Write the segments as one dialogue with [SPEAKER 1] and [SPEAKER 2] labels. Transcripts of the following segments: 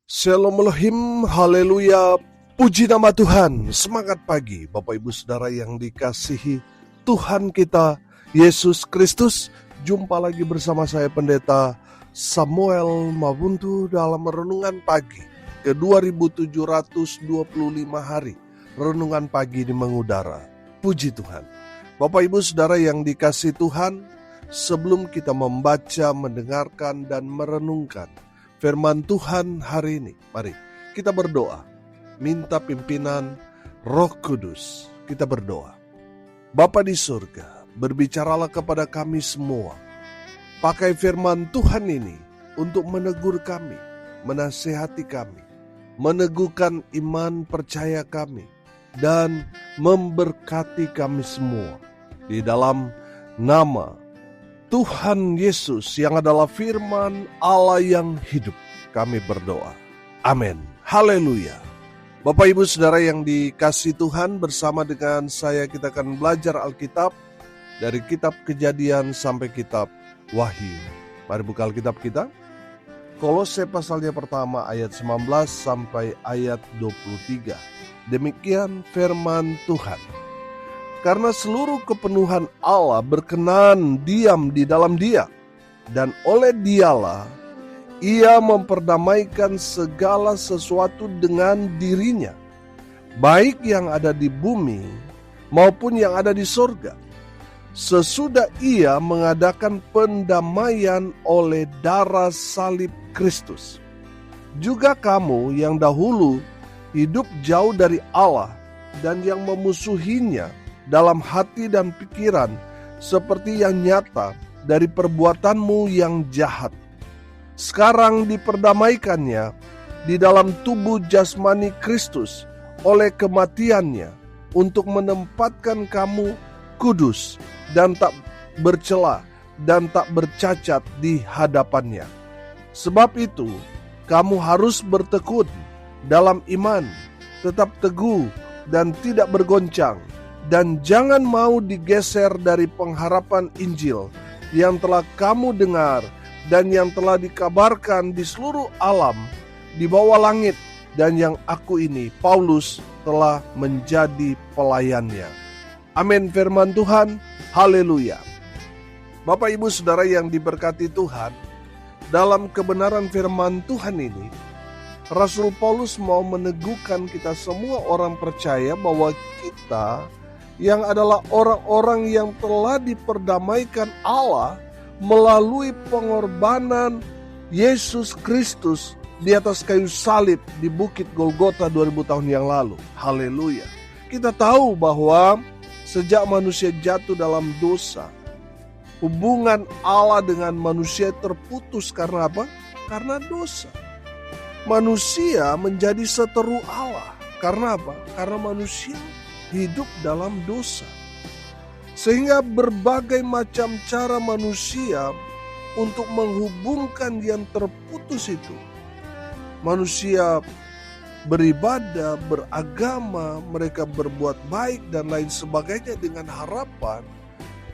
[SPEAKER 1] Shalom Elohim, haleluya, puji nama Tuhan. Semangat pagi Bapak Ibu Saudara yang dikasihi Tuhan kita Yesus Kristus. Jumpa lagi bersama saya Pendeta Samuel Mabuntu dalam renungan pagi ke 2725 hari renungan pagi di mengudara. Puji Tuhan. Bapak Ibu Saudara yang dikasihi Tuhan, sebelum kita membaca, mendengarkan dan merenungkan firman Tuhan hari ini, mari kita berdoa, minta pimpinan Roh Kudus. Kita berdoa. Bapa di surga, berbicaralah kepada kami semua. Pakai firman Tuhan ini untuk menegur kami, menasihati kami, meneguhkan iman percaya kami, dan memberkati kami semua. Di dalam nama Tuhan Yesus yang adalah firman Allah yang hidup, kami berdoa. Amin. Haleluya. Bapak Ibu Saudara yang dikasihi Tuhan, bersama dengan saya kita akan belajar Alkitab dari kitab Kejadian sampai kitab Wahyu. Mari buka Alkitab kita. Kolose pasalnya pertama ayat 19 sampai ayat 23. Demikian firman Tuhan. Karena seluruh kepenuhan Allah berkenan diam di dalam Dia, dan oleh Dialah Ia memperdamaikan segala sesuatu dengan dirinya, baik yang ada di bumi maupun yang ada di sorga, sesudah Ia mengadakan pendamaian oleh darah salib Kristus. Juga kamu yang dahulu hidup jauh dari Allah dan yang memusuhinya dalam hati dan pikiran, seperti yang nyata dari perbuatanmu yang jahat, sekarang diperdamaikannya di dalam tubuh jasmani Kristus oleh kematiannya, untuk menempatkan kamu kudus dan tak bercela dan tak bercacat di hadapannya. Sebab itu kamu harus bertekun dalam iman, tetap teguh dan tidak bergoncang, dan jangan mau digeser dari pengharapan Injil yang telah kamu dengar dan yang telah dikabarkan di seluruh alam di bawah langit, dan yang aku ini, Paulus, telah menjadi pelayannya. Amin firman Tuhan. Haleluya. Bapak Ibu Saudara yang diberkati Tuhan, dalam kebenaran firman Tuhan ini, Rasul Paulus mau meneguhkan kita semua orang percaya bahwa kita yang adalah orang-orang yang telah diperdamaikan Allah melalui pengorbanan Yesus Kristus di atas kayu salib di Bukit Golgota 2000 tahun yang lalu. Haleluya. Kita tahu bahwa sejak manusia jatuh dalam dosa, hubungan Allah dengan manusia terputus karena apa? Karena dosa. Manusia menjadi seteru Allah. Karena apa? Karena manusia hidup dalam dosa. Sehingga berbagai macam cara manusia untuk menghubungkan yang terputus itu. Manusia beribadah, beragama, mereka berbuat baik dan lain sebagainya dengan harapan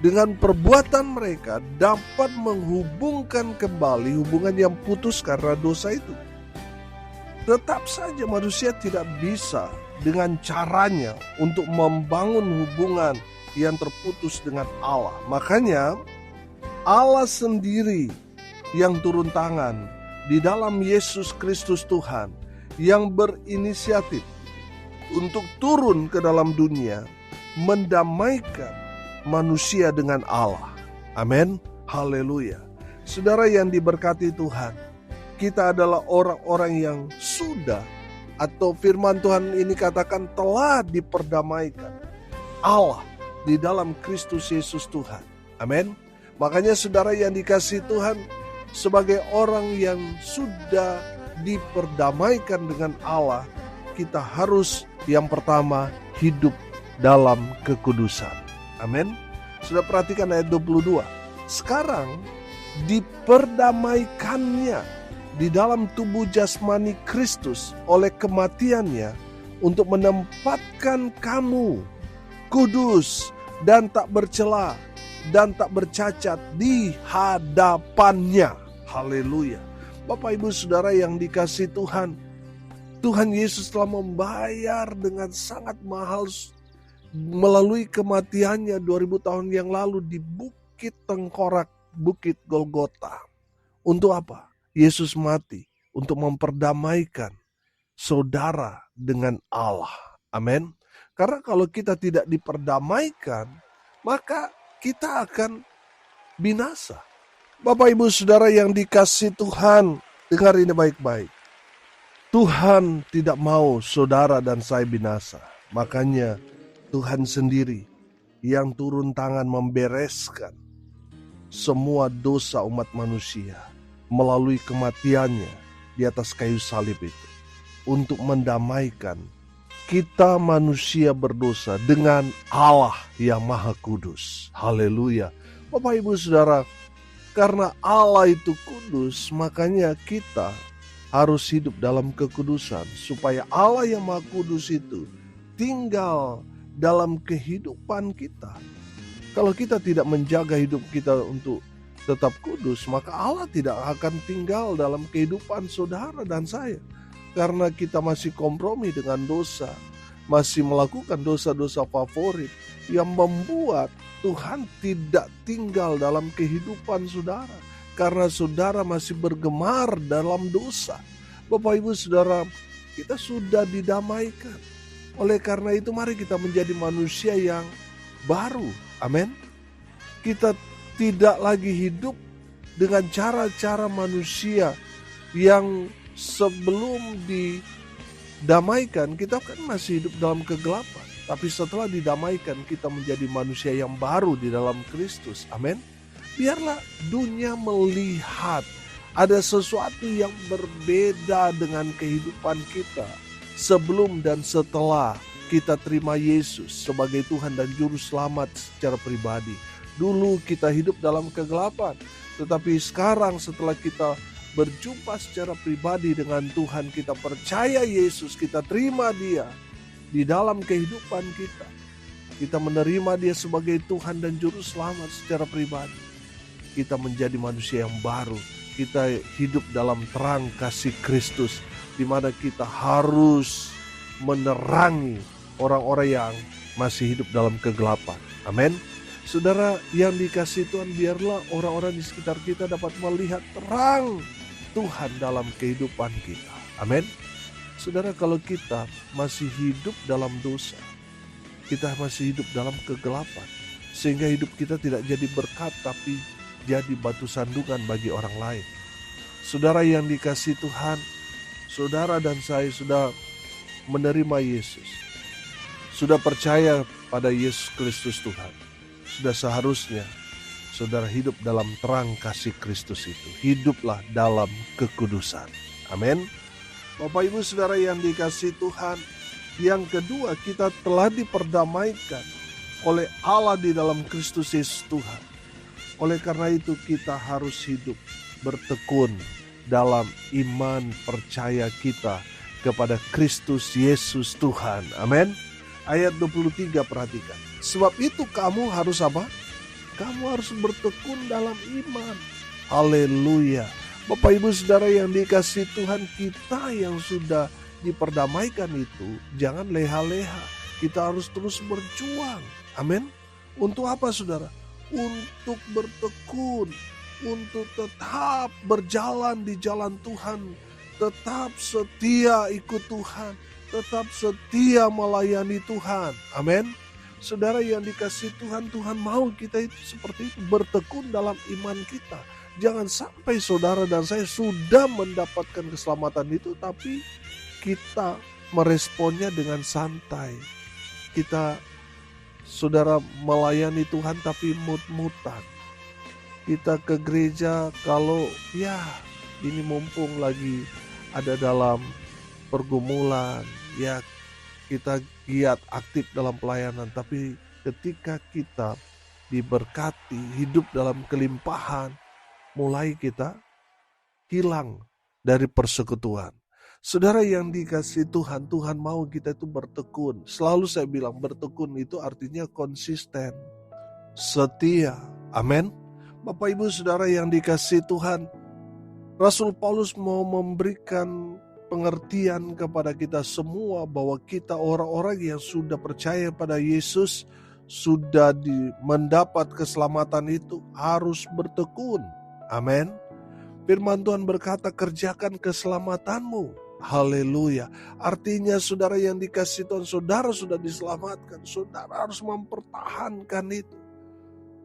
[SPEAKER 1] dengan perbuatan mereka dapat menghubungkan kembali hubungan yang putus karena dosa itu. Tetap saja manusia tidak bisa dengan caranya untuk membangun hubungan yang terputus dengan Allah. Makanya Allah sendiri yang turun tangan di dalam Yesus Kristus Tuhan, yang berinisiatif untuk turun ke dalam dunia mendamaikan manusia dengan Allah. Amin. Haleluya. Saudara yang diberkati Tuhan, kita adalah orang-orang yang sudah, atau firman Tuhan ini katakan telah diperdamaikan Allah di dalam Kristus Yesus Tuhan. Amin. Makanya saudara yang dikasihi Tuhan, sebagai orang yang sudah diperdamaikan dengan Allah, kita harus yang pertama hidup dalam kekudusan. Amin. Sudah perhatikan ayat 22. Sekarang diperdamaikannya di dalam tubuh jasmani Kristus oleh kematiannya, untuk menempatkan kamu kudus dan tak bercela dan tak bercacat di hadapannya. Haleluya. Bapak Ibu Saudara yang dikasihi Tuhan, Tuhan Yesus telah membayar dengan sangat mahal melalui kematiannya 2000 tahun yang lalu di Bukit Tengkorak, Bukit Golgota. Untuk apa? Yesus mati untuk memperdamaikan saudara dengan Allah. Amin. Karena kalau kita tidak diperdamaikan, maka kita akan binasa. Bapak Ibu Saudara yang dikasihi Tuhan, dengar ini baik-baik. Tuhan tidak mau saudara dan saya binasa. Makanya Tuhan sendiri yang turun tangan membereskan semua dosa umat manusia melalui kematiannya di atas kayu salib itu, untuk mendamaikan kita manusia berdosa dengan Allah yang Maha Kudus. Haleluya. Bapak Ibu Saudara, karena Allah itu kudus, makanya kita harus hidup dalam kekudusan, supaya Allah yang Maha Kudus itu tinggal dalam kehidupan kita. Kalau kita tidak menjaga hidup kita untuk tetap kudus, maka Allah tidak akan tinggal dalam kehidupan saudara dan saya. Karena kita masih kompromi dengan dosa, masih melakukan dosa-dosa favorit yang membuat Tuhan tidak tinggal dalam kehidupan saudara. Karena saudara masih bergemar dalam dosa. Bapak Ibu Saudara, kita sudah didamaikan. Oleh karena itu mari kita menjadi manusia yang baru. Amin. Kita tidak lagi hidup dengan cara-cara manusia yang sebelum didamaikan kita kan masih hidup dalam kegelapan. Tapi setelah didamaikan kita menjadi manusia yang baru di dalam Kristus. Amin. Biarlah dunia melihat ada sesuatu yang berbeda dengan kehidupan kita sebelum dan setelah kita terima Yesus sebagai Tuhan dan Juru Selamat secara pribadi. Dulu kita hidup dalam kegelapan, tetapi sekarang setelah kita berjumpa secara pribadi dengan Tuhan, kita percaya Yesus, kita terima Dia di dalam kehidupan kita. Kita menerima Dia sebagai Tuhan dan Juru Selamat secara pribadi. Kita menjadi manusia yang baru. Kita hidup dalam terang kasih Kristus, di mana kita harus menerangi orang-orang yang masih hidup dalam kegelapan. Amin. Saudara yang dikasihi Tuhan, biarlah orang-orang di sekitar kita dapat melihat terang Tuhan dalam kehidupan kita. Amin. Saudara, kalau kita masih hidup dalam dosa, kita masih hidup dalam kegelapan, sehingga hidup kita tidak jadi berkat tapi jadi batu sandungan bagi orang lain. Saudara yang dikasihi Tuhan, saudara dan saya sudah menerima Yesus, sudah percaya pada Yesus Kristus Tuhan. Sudah seharusnya saudara hidup dalam terang kasih Kristus itu. Hiduplah dalam kekudusan. Amin. Bapak Ibu Saudara yang dikasihi Tuhan, yang kedua, kita telah diperdamaikan oleh Allah di dalam Kristus Yesus Tuhan. Oleh karena itu kita harus hidup bertekun dalam iman percaya kita kepada Kristus Yesus Tuhan. Amin. Ayat 23 perhatikan. Sebab itu kamu harus apa? Kamu harus bertekun dalam iman. Haleluya. Bapak Ibu Saudara yang dikasihi Tuhan, kita yang sudah diperdamaikan itu jangan leha-leha. Kita harus terus berjuang. Amin. Untuk apa Saudara? Untuk bertekun, untuk tetap berjalan di jalan Tuhan, tetap setia ikut Tuhan, tetap setia melayani Tuhan. Amin. Saudara yang dikasihi Tuhan, Tuhan mau kita itu seperti itu, bertekun dalam iman kita. Jangan sampai saudara dan saya sudah mendapatkan keselamatan itu, tapi kita meresponnya dengan santai. Kita saudara melayani Tuhan tapi mut-mutan. Kita ke gereja kalau ya ini mumpung lagi ada dalam pergumulan, ya kita giat aktif dalam pelayanan. Tapi ketika kita diberkati, hidup dalam kelimpahan, mulai kita hilang dari persekutuan. Saudara yang dikasihi Tuhan, Tuhan mau kita itu bertekun. Selalu saya bilang bertekun itu artinya konsisten, setia. Amin. Bapak Ibu Saudara yang dikasihi Tuhan, Rasul Paulus mau memberikan pengertian kepada kita semua bahwa kita orang-orang yang sudah percaya pada Yesus, sudah mendapat keselamatan itu harus bertekun. Amin. Firman Tuhan berkata, kerjakan keselamatanmu. Haleluya. Artinya saudara yang dikasihi Tuhan, saudara sudah diselamatkan. Saudara harus mempertahankan itu.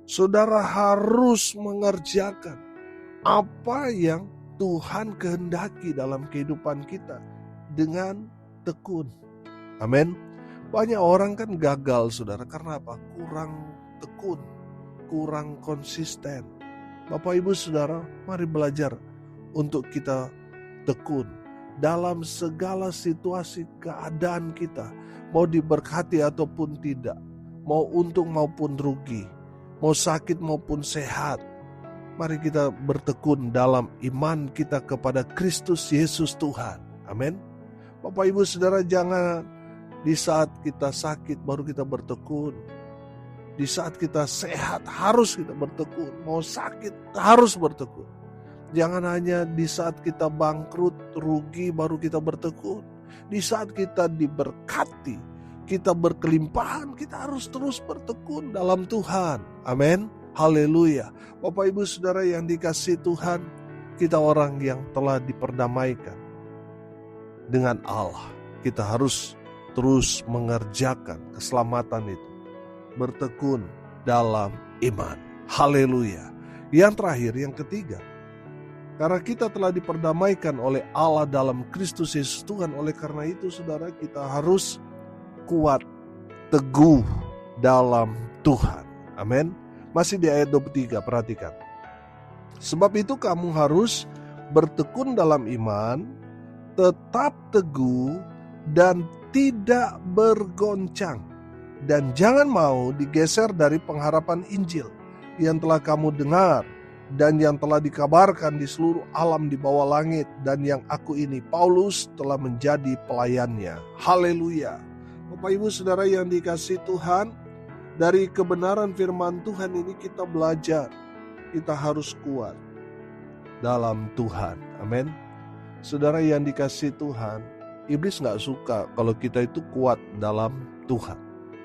[SPEAKER 1] Saudara harus mengerjakan apa yang Tuhan kehendaki dalam kehidupan kita dengan tekun. Amin. Banyak orang kan gagal saudara, karena apa? Kurang tekun, kurang konsisten. Bapak Ibu Saudara, mari belajar untuk kita tekun dalam segala situasi keadaan kita. Mau diberkati ataupun tidak, mau untung maupun rugi, mau sakit maupun sehat. Mari kita bertekun dalam iman kita kepada Kristus Yesus Tuhan. Amin. Bapak Ibu Saudara, jangan di saat kita sakit baru kita bertekun. Di saat kita sehat harus kita bertekun. Mau sakit harus bertekun. Jangan hanya di saat kita bangkrut, rugi baru kita bertekun. Di saat kita diberkati, kita berkelimpahan, kita harus terus bertekun dalam Tuhan. Amin. Haleluya. Bapak Ibu Saudara yang dikasihi Tuhan, kita orang yang telah diperdamaikan dengan Allah. Kita harus terus mengerjakan keselamatan itu, bertekun dalam iman. Haleluya. Yang terakhir, yang ketiga, karena kita telah diperdamaikan oleh Allah dalam Kristus Yesus Tuhan, oleh karena itu saudara, kita harus kuat, teguh dalam Tuhan. Amin. Masih di ayat 23, perhatikan. Sebab itu kamu harus bertekun dalam iman, tetap teguh dan tidak bergoncang. Dan jangan mau digeser dari pengharapan Injil yang telah kamu dengar dan yang telah dikabarkan di seluruh alam di bawah langit, dan yang aku ini, Paulus, telah menjadi pelayannya. Haleluya. Bapak Ibu Saudara yang dikasihi Tuhan, dari kebenaran firman Tuhan ini kita belajar, kita harus kuat dalam Tuhan. Amin. Saudara yang dikasihi Tuhan, iblis gak suka kalau kita itu kuat dalam Tuhan.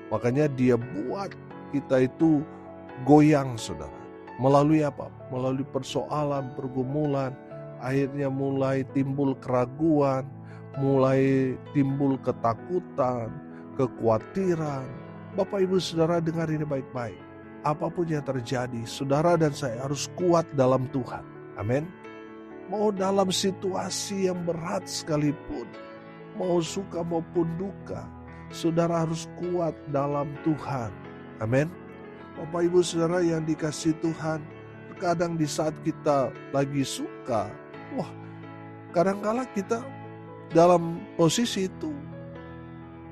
[SPEAKER 1] Makanya dia buat kita itu goyang saudara. Melalui apa? Melalui persoalan, pergumulan, akhirnya mulai timbul keraguan, mulai timbul ketakutan, kekhawatiran. Bapak Ibu Saudara dengar ini baik-baik. Apapun yang terjadi, saudara dan saya harus kuat dalam Tuhan. Amin. Mau dalam situasi yang berat sekalipun, mau suka maupun duka, saudara harus kuat dalam Tuhan. Amin. Bapak Ibu Saudara yang dikasihi Tuhan, terkadang di saat kita lagi suka, kadang-kala kita dalam posisi itu,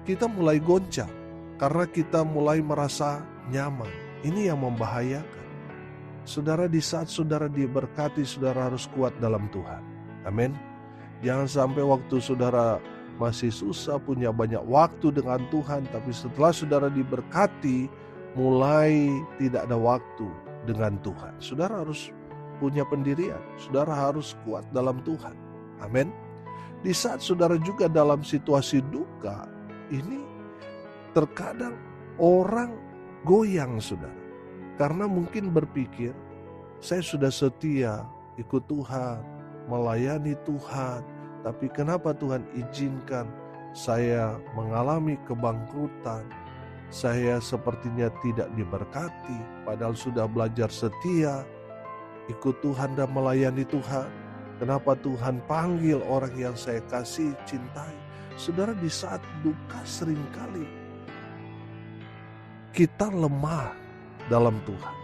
[SPEAKER 1] kita mulai goncang. Karena kita mulai merasa nyaman. Ini yang membahayakan. Saudara, di saat saudara diberkati, saudara harus kuat dalam Tuhan. Amin. Jangan sampai waktu saudara masih susah, punya banyak waktu dengan Tuhan, tapi setelah saudara diberkati, mulai tidak ada waktu dengan Tuhan. Saudara harus punya pendirian. Saudara harus kuat dalam Tuhan. Amin. Di saat saudara juga dalam situasi duka, ini terkadang orang goyang saudara, karena mungkin berpikir, saya sudah setia ikut Tuhan, melayani Tuhan, tapi kenapa Tuhan izinkan saya mengalami kebangkrutan, saya sepertinya tidak diberkati, padahal sudah belajar setia ikut Tuhan dan melayani Tuhan. Kenapa Tuhan panggil orang yang saya kasih, cintai? Saudara, di saat duka seringkali kita lemah dalam Tuhan.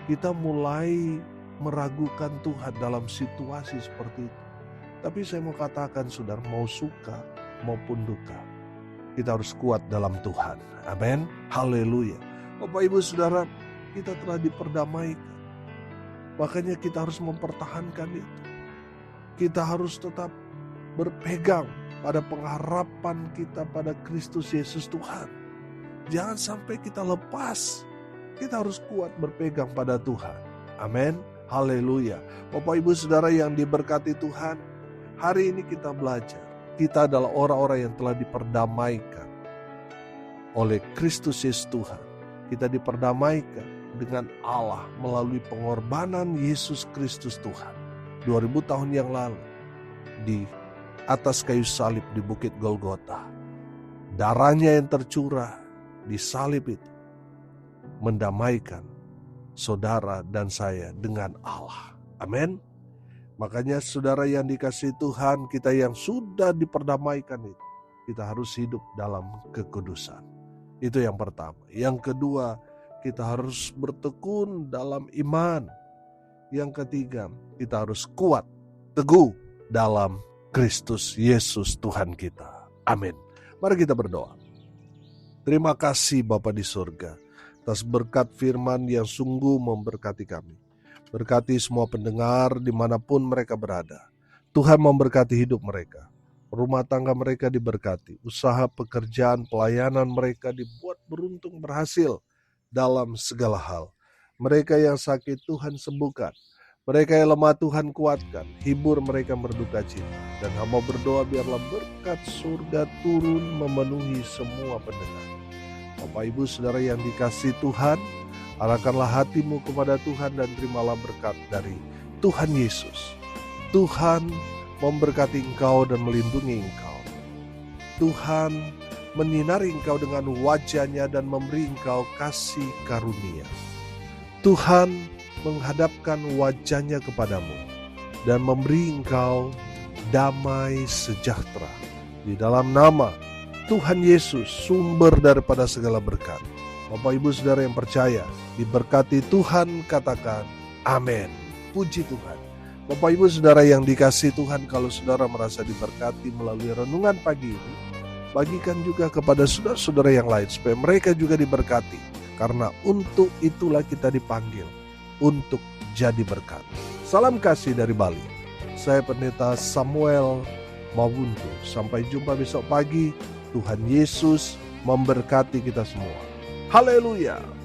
[SPEAKER 1] Kita mulai meragukan Tuhan dalam situasi seperti itu. Tapi saya mau katakan saudara, mau suka maupun duka, kita harus kuat dalam Tuhan. Amin. Haleluya. Bapak Ibu Saudara, kita telah diperdamaikan. Makanya kita harus mempertahankan itu. Kita harus tetap berpegang pada pengharapan kita pada Kristus Yesus Tuhan. Jangan sampai kita lepas. Kita harus kuat berpegang pada Tuhan. Amin. Haleluya. Bapak Ibu Saudara yang diberkati Tuhan, hari ini kita belajar. Kita adalah orang-orang yang telah diperdamaikan oleh Kristus Yesus Tuhan. Kita diperdamaikan dengan Allah melalui pengorbanan Yesus Kristus Tuhan 2000 tahun yang lalu di atas kayu salib di Bukit Golgota. Darahnya yang tercurah di salib itu mendamaikan saudara dan saya dengan Allah. Amin. Makanya saudara yang dikasihi Tuhan, kita yang sudah diperdamaikan itu, kita harus hidup dalam kekudusan. Itu yang pertama. Yang kedua, kita harus bertekun dalam iman. Yang ketiga, kita harus kuat, teguh dalam Kristus Yesus Tuhan kita. Amin. Mari kita berdoa. Terima kasih Bapa di surga atas berkat firman yang sungguh memberkati kami. Berkati semua pendengar dimanapun mereka berada. Tuhan memberkati hidup mereka. Rumah tangga mereka diberkati. Usaha, pekerjaan, pelayanan mereka dibuat beruntung berhasil dalam segala hal. Mereka yang sakit Tuhan sembuhkan. Mereka yang lemah Tuhan kuatkan. Hibur mereka berduka cita. Dan hamba berdoa biarlah berkat surga turun memenuhi semua pendengar. Bapak Ibu Saudara yang dikasihi Tuhan, arahkanlah hatimu kepada Tuhan dan terimalah berkat dari Tuhan Yesus. Tuhan memberkati engkau dan melindungi engkau. Tuhan menyinari engkau dengan wajah-Nya dan memberi engkau kasih karunia. Tuhan menghadapkan wajah-Nya kepadamu dan memberi engkau damai sejahtera. Di dalam nama Tuhan Yesus, sumber daripada segala berkat. Bapak Ibu Saudara yang percaya, diberkati Tuhan, katakan amin. Puji Tuhan. Bapak Ibu Saudara yang dikasihi Tuhan, kalau saudara merasa diberkati melalui renungan pagi ini, bagikan juga kepada saudara-saudara yang lain supaya mereka juga diberkati. Karena untuk itulah kita dipanggil, untuk jadi berkat. Salam kasih dari Bali. Saya Pendeta Samuel Mawuntu. Sampai jumpa besok pagi. Tuhan Yesus memberkati kita semua. Haleluya.